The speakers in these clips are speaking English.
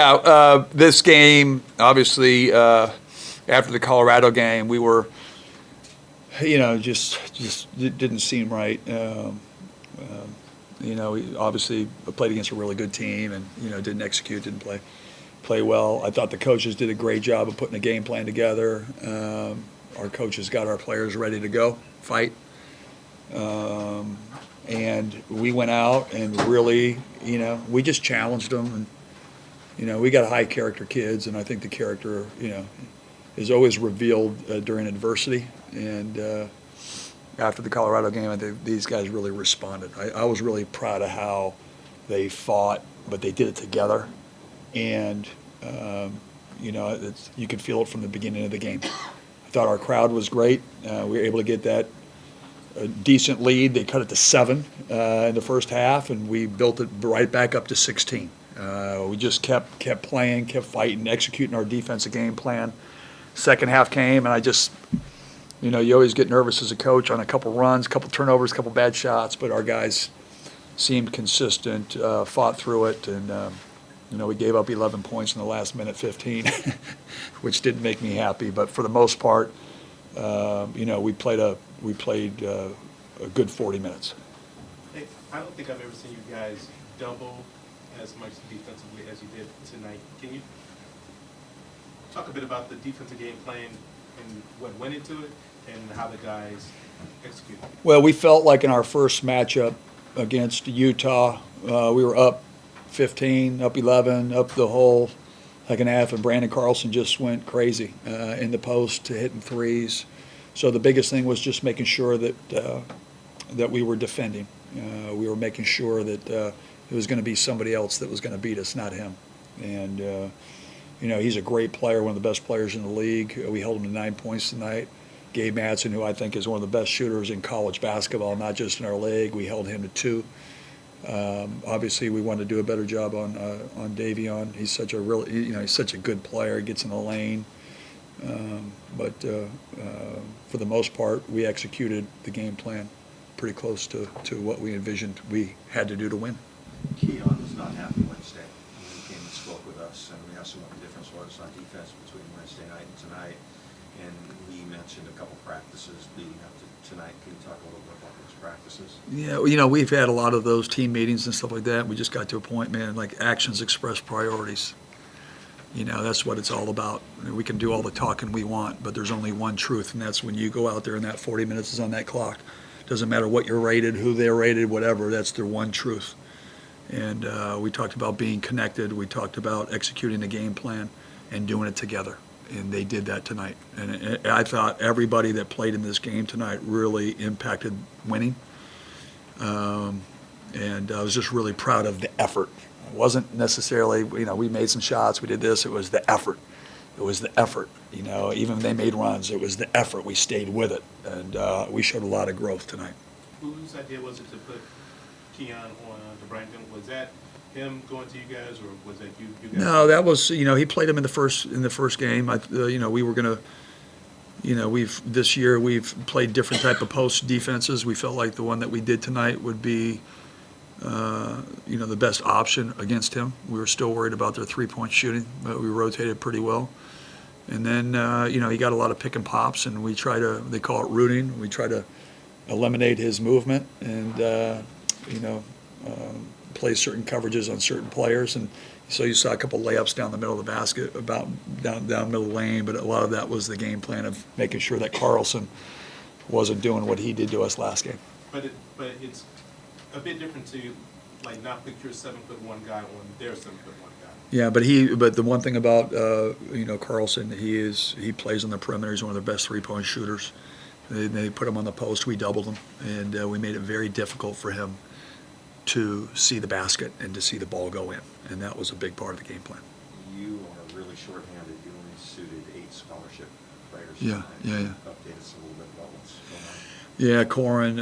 This game, obviously, after the Colorado game, we were, just it didn't seem right. We obviously played against a really good team, and didn't execute, didn't play well. I thought the coaches did a great job of putting a game plan together. Our coaches got our players ready to go fight, and we went out and really, we just challenged them. And we got high character kids, and I think the character, is always revealed during adversity. And after the Colorado game, I think these guys really responded. I was really proud of how they fought, but they did it together. And, you could feel it from the beginning of the game. I thought our crowd was great. We were able to get that a decent lead. They cut it to 7 in the first half, and we built it right back up to 16. We just kept playing, kept fighting, executing our defensive game plan. Second half came, and I just, you always get nervous as a coach on a couple runs, couple turnovers, couple bad shots, but our guys seemed consistent, fought through it, and we gave up 11 points in the last minute 15, which didn't make me happy. But for the most part, we played a good 40 minutes. Hey, I don't think I've ever seen you guys double as much defensively as you did tonight. Can you talk a bit about the defensive game plan and what went into it and how the guys executed? Well, we felt like in our first matchup against Utah, we were up 15, up 11, up the whole second half, and Brandon Carlson just went crazy in the post, hitting threes. So the biggest thing was just making sure that we were defending. We were making sure that it was going to be somebody else that was going to beat us, not him. And, he's a great player, one of the best players in the league. We held him to 9 points tonight. Gabe Madsen, who I think is one of the best shooters in college basketball, not just in our league, we held him to 2. Obviously, we wanted to do a better job on Davion. He's such a he's such a good player. He gets in the lane. But for the most part, we executed the game plan pretty close to what we envisioned we had to do to win. Keon was not happy Wednesday. He came and spoke with us, and we asked him what the difference was on defense between Wednesday night and tonight. And he mentioned a couple practices leading up to tonight. Can you talk a little bit about those practices? Yeah, we've had a lot of those team meetings and stuff like that. We just got to a point, man, like actions express priorities. That's what it's all about. We can do all the talking we want, but there's only one truth, and that's when you go out there and that 40 minutes is on that clock. Doesn't matter what you're rated, who they're rated, whatever, that's their one truth. And we talked about being connected. We talked about executing the game plan and doing it together. And they did that tonight. And I thought everybody that played in this game tonight really impacted winning. And I was just really proud of the effort. It wasn't necessarily, we made some shots, we did this. It was the effort. It was the effort. Even when they made runs, it was the effort. We stayed with it. And we showed a lot of growth tonight. Whose idea was it to put Keon on the Brandon? Was that him going to you guys, or was that you guys? No, that was, he played him in the first game. We were going to, this year we've played different type of post defenses. We felt like the one that we did tonight would be, the best option against him. We were still worried about their 3-point shooting, but we rotated pretty well. And then, he got a lot of pick and pops, and they call it rooting. We try to eliminate his movement and, play certain coverages on certain players. And so you saw a couple layups down the middle of the basket, about down the middle of the lane, but a lot of that was the game plan of making sure that Carlson wasn't doing what he did to us last game. But it's a bit different to not put your 7'1" guy on their 7'1" guy. Yeah, but the one thing about Carlson, he plays on the perimeter. He's one of their best 3-point shooters. They put him on the post. We doubled him, and we made it very difficult for him to see the basket and to see the ball go in, and that was a big part of the game plan. You are really short-handed. You only suited 8 scholarship players. Yeah. Update us a little bit about what's going on. Yeah, Corin,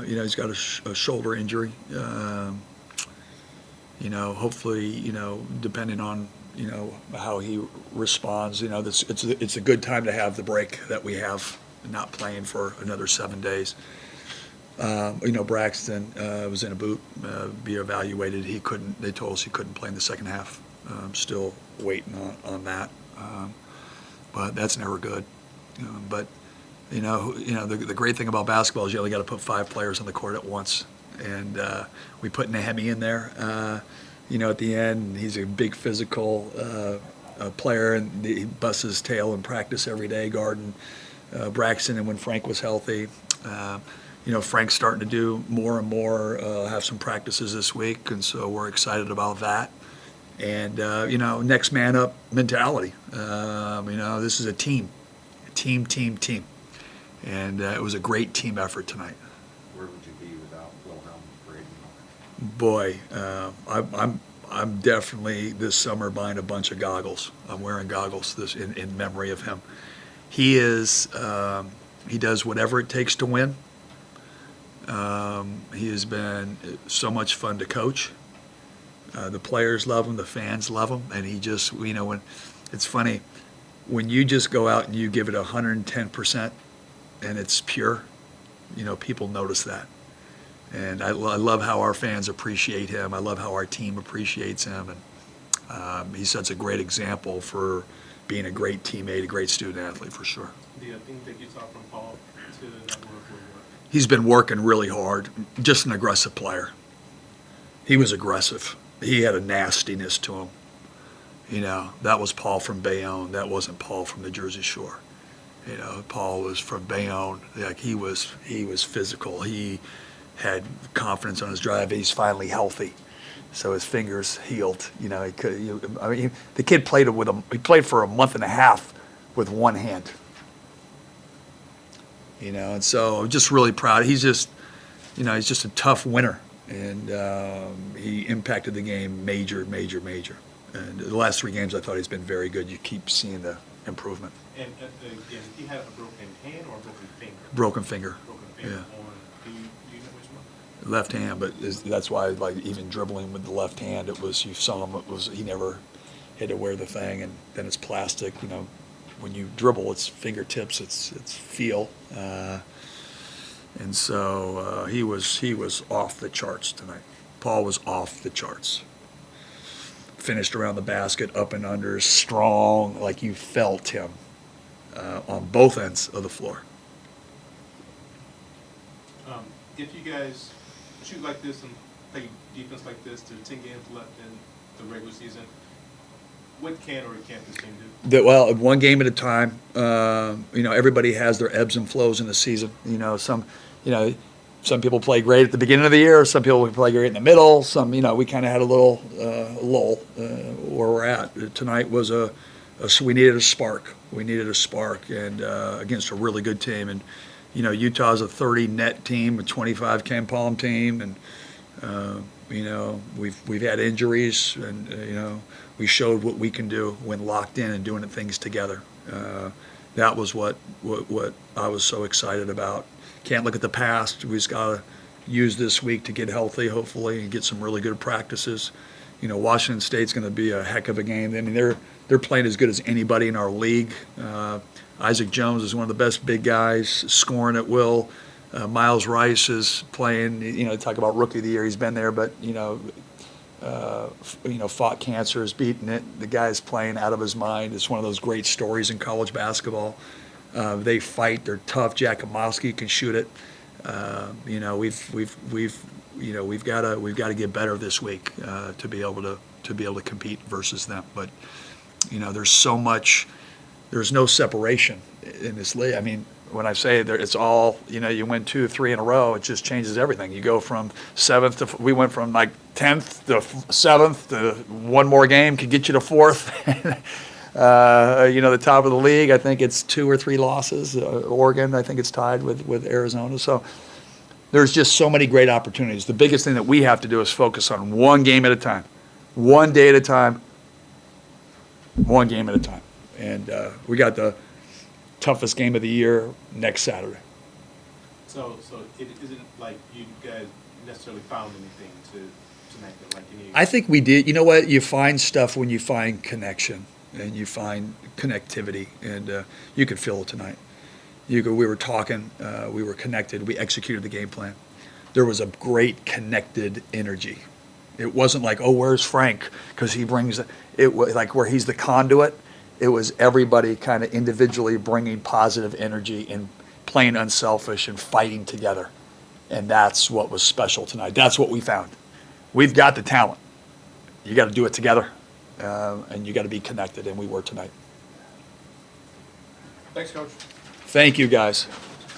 he's got a shoulder injury. Hopefully, depending on, how he responds, it's a good time to have the break that we have, not playing for another 7 days. Braxton was in a boot, be evaluated. They told us he couldn't play in the second half. I'm still waiting on that. But that's never good. But the great thing about basketball is you only got to put 5 players on the court at once, and we put Nehemi in there. At the end, he's a big physical player, and he busts his tail in practice every day guarding Braxton. And when Frank was healthy, Frank's starting to do more and more. Have some practices this week, and so we're excited about that. And next man up mentality. This is a team, and it was a great team effort tonight. Where would you be without Wilhelm Braden? Boy, I'm definitely this summer buying a bunch of goggles. I'm wearing goggles this in memory of him. He does whatever it takes to win. He has been so much fun to coach. The players love him, the fans love him, and he just, when it's funny, when you just go out and you give it 110% and it's pure, people notice that. And I love how our fans appreciate him. I love how our team appreciates him, and he's such a great example for being a great teammate, a great student athlete for sure. The thing that you saw from Paul to that work was what? He's been working really hard, just an aggressive player. He was aggressive. He had a nastiness to him. That was Paul from Bayonne. That wasn't Paul from the Jersey Shore. Paul was from Bayonne. Like he was physical. He had confidence on his drive. He's finally healthy, so his fingers healed. The kid played with him. He played for a month and a half with one hand. And so I'm just really proud. He's just a tough winner, and he impacted the game major. And the last 3 games, I thought he's been very good. You keep seeing the improvement. And again, he had a broken hand or a broken finger? Broken finger. Broken finger. Yeah. Do you know which one? Left hand, but that's why, like, even dribbling with the left hand, you saw him. He never had to wear the thing, and then it's plastic. When you dribble, it's fingertips. It's feel. And so he was off the charts tonight. Paul was off the charts. Finished around the basket, up and under, strong, like you felt him on both ends of the floor. If you guys shoot like this and play defense like this, there's 10 games left in the regular season, what can or can't this team do? Well, one game at a time. Everybody has their ebbs and flows in the season. Some people play great at the beginning of the year. Some people play great in the middle. Some, we kind of had a little lull where we're at. Tonight was we needed a spark. We needed a spark, and against a really good team. And Utah's a 30 net team, a 25 Ken Palm team, and we've had injuries, and we showed what we can do when locked in and doing things together. That was what I was so excited about. Can't look at the past. We just got to use this week to get healthy, hopefully, and get some really good practices. Washington State's going to be a heck of a game. I mean, they're playing as good as anybody in our league. Isaac Jones is one of the best big guys, scoring at will. Miles Rice is playing. Talk about rookie of the year. He's been there, but fought cancer, is beating it. The guy's playing out of his mind. It's one of those great stories in college basketball. They fight. They're tough. Jackimowski can shoot it. We've got to get better this week to be able to compete versus them. But there's so much. There's no separation in this league. I mean, when I say it's all, you win 2, 3 in a row, it just changes everything. You go from 7th we went from like 10th to 7th to one more game could get you to 4th. The top of the league, I think it's 2 or 3 losses. Oregon, I think it's tied with Arizona. So there's just so many great opportunities. The biggest thing that we have to do is focus on one game at a time, one day at a time, one game at a time. And we got the toughest game of the year next Saturday. So it isn't like you guys necessarily found anything tonight, like any. I think we did. You know what? You find stuff when you find connection and you find connectivity, and you could feel it tonight. We were talking, we were connected, we executed the game plan. There was a great connected energy, It wasn't like, oh, where's Frank? Because he brings, it was like where he's the conduit. It was everybody kind of individually bringing positive energy and playing unselfish and fighting together. And that's what was special tonight. That's what we found. We've got the talent. You got to do it together, and you got to be connected, and we were tonight. Thanks, Coach. Thank you, guys.